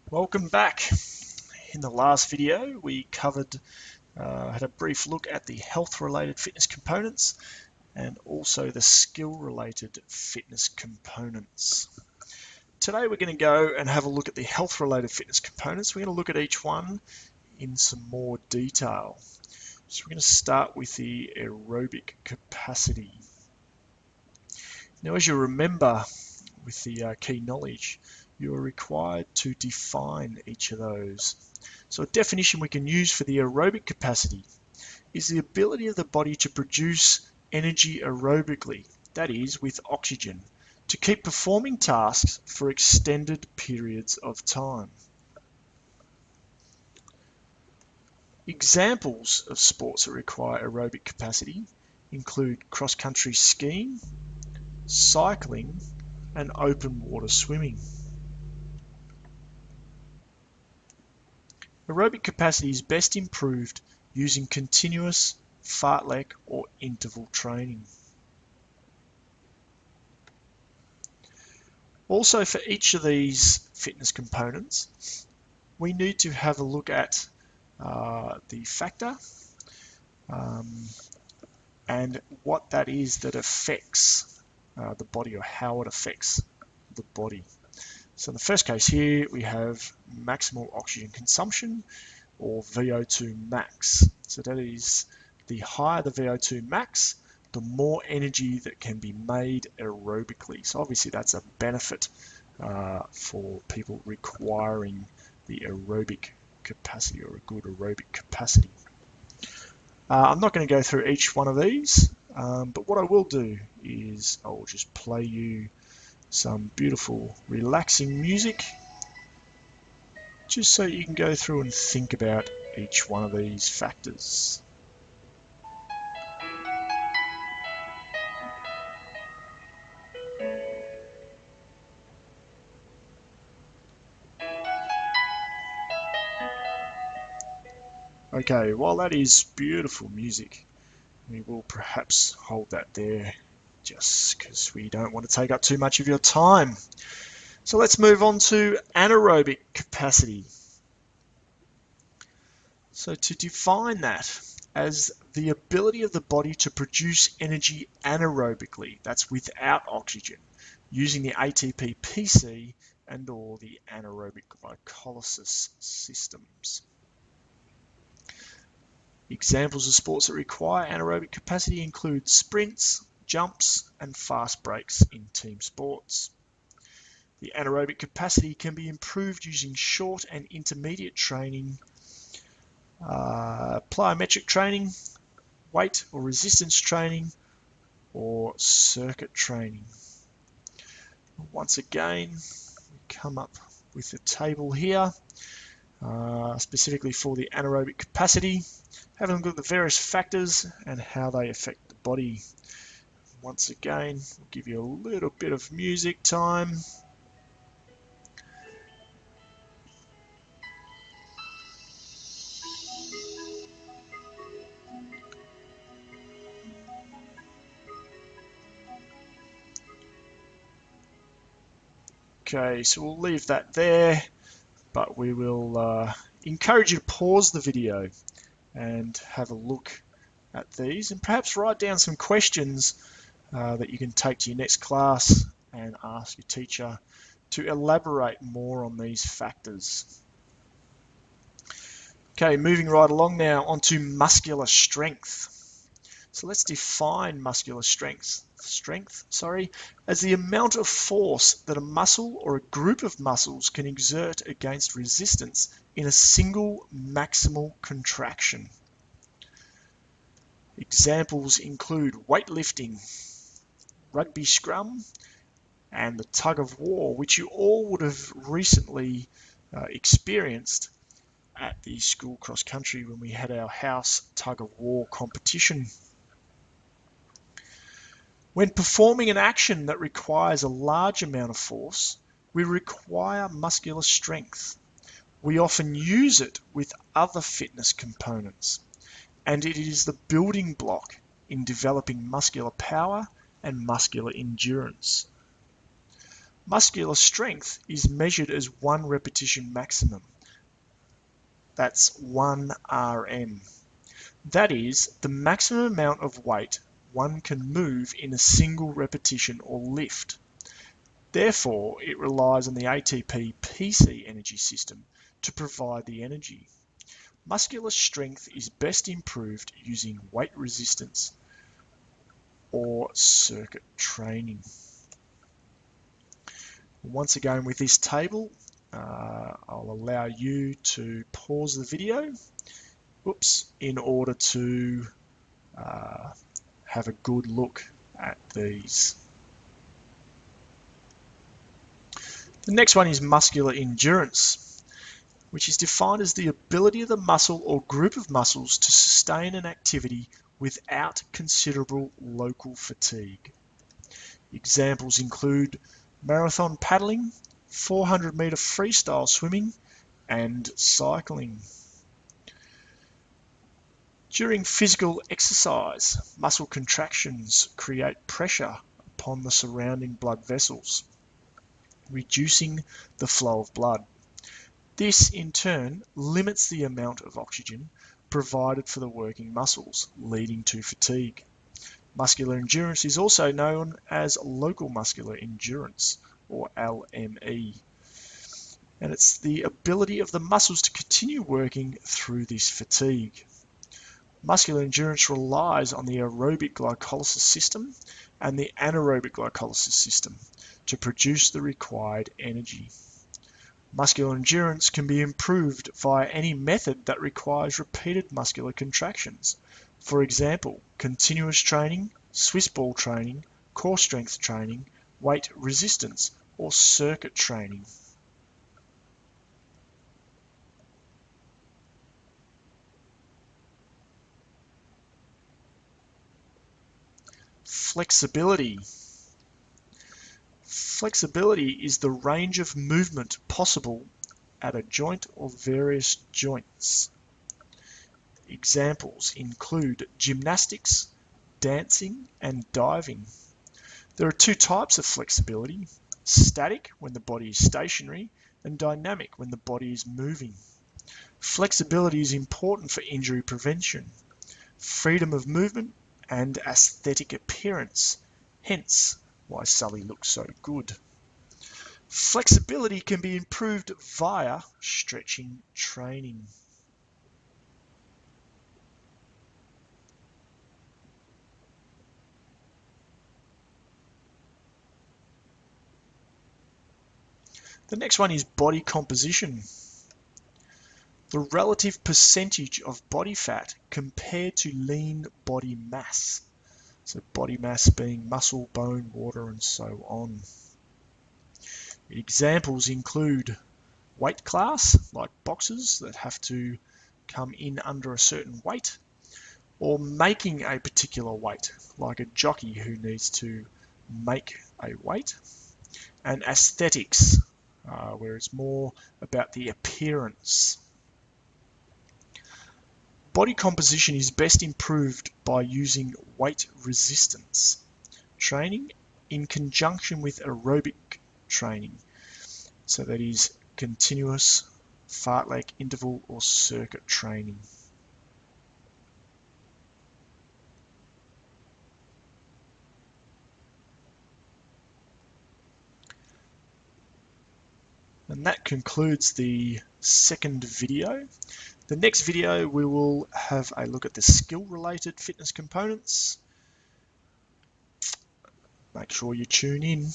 Welcome back. In the last video, we had a brief look at the health-related fitness components and also the skill-related fitness components. Today, we're going to go and have a look at the health-related fitness components. We're going to look at each one in some more detail. So we're going to start with the aerobic capacity. Now, as you remember with the key knowledge, you are required to define each of those. So a definition we can use for the aerobic capacity is the ability of the body to produce energy aerobically, that is, with oxygen, to keep performing tasks for extended periods of time. Examples of sports that require aerobic capacity include cross-country skiing, cycling, and open water swimming. Aerobic capacity is best improved using continuous, fartlek, or interval training. Also, for each of these fitness components, we need to have a look at the factor and what that is that affects the body, or how it affects the body. So in the first case here, we have maximal oxygen consumption, or VO2 max. So that is, the higher the VO2 max, the more energy that can be made aerobically. So obviously that's a benefit for people requiring the aerobic capacity, or a good aerobic capacity. I'm not going to go through each one of these, but what I will do is I will just play you some beautiful, relaxing music, just so you can go through and think about each one of these factors. Okay, while that is beautiful music, we will perhaps hold that there just because we don't want to take up too much of your time. So let's move on to anaerobic capacity. So to define that as the ability of the body to produce energy anaerobically, that's without oxygen, using the ATP-PC and or the anaerobic glycolysis systems. Examples of sports that require anaerobic capacity include sprints, jumps, and fast breaks in team sports. The anaerobic capacity can be improved using short and intermediate training, plyometric training, weight or resistance training, or circuit training. Once again, we come up with a table here, specifically for the anaerobic capacity, having a look at the various factors and how they affect the body. Once again, we'll give you a little bit of music time. Okay, so we'll leave that there, but we will encourage you to pause the video and have a look at these, and perhaps write down some questions that you can take to your next class and ask your teacher to elaborate more on these factors. Okay, moving right along now onto muscular strength. So let's define muscular strength as the amount of force that a muscle or a group of muscles can exert against resistance in a single maximal contraction. Examples include weightlifting, rugby scrum, and the tug of war, which you all would have recently experienced at the school cross country when we had our house tug of war competition. When performing an action that requires a large amount of force, we require muscular strength. We often use it with other fitness components, and it is the building block in developing muscular power and muscular endurance. Muscular strength is measured as 1 repetition maximum. That's 1 RM. That is the maximum amount of weight one can move in a single repetition or lift. Therefore, it relies on the ATP-PC energy system to provide the energy. Muscular strength is best improved using weight resistance or circuit training. Once again, with this table, I'll allow you to pause the video, in order to have a good look at these. The next one is muscular endurance, which is defined as the ability of the muscle or group of muscles to sustain an activity without considerable local fatigue. Examples include marathon paddling, 400-meter freestyle swimming, and cycling. During physical exercise, muscle contractions create pressure upon the surrounding blood vessels, reducing the flow of blood. This, in turn, limits the amount of oxygen provided for the working muscles, leading to fatigue. Muscular endurance is also known as local muscular endurance, or LME, and it's the ability of the muscles to continue working through this fatigue. Muscular endurance relies on the aerobic glycolysis system and the anaerobic glycolysis system to produce the required energy. Muscular endurance can be improved via any method that requires repeated muscular contractions. For example, continuous training, Swiss ball training, core strength training, weight resistance, or circuit training. Flexibility. Flexibility is the range of movement possible at a joint or various joints. Examples include gymnastics, dancing, and diving. There are 2 types of flexibility: static, when the body is stationary, and dynamic, when the body is moving. Flexibility is important for injury prevention, freedom of movement, and aesthetic appearance, hence why Sully looks so good. Flexibility can be improved via stretching training. The next one is body composition. The relative percentage of body fat compared to lean body mass. So body mass being muscle, bone, water, and so on. Examples include weight class, like boxers that have to come in under a certain weight, or making a particular weight, like a jockey who needs to make a weight, and aesthetics, where it's more about the appearance. Body composition is best improved by using weight resistance training in conjunction with aerobic training. So that is continuous, fartlek, interval, or circuit training. And that concludes the second video. The next video we will have a look at the skill-related fitness components. Make sure you tune in.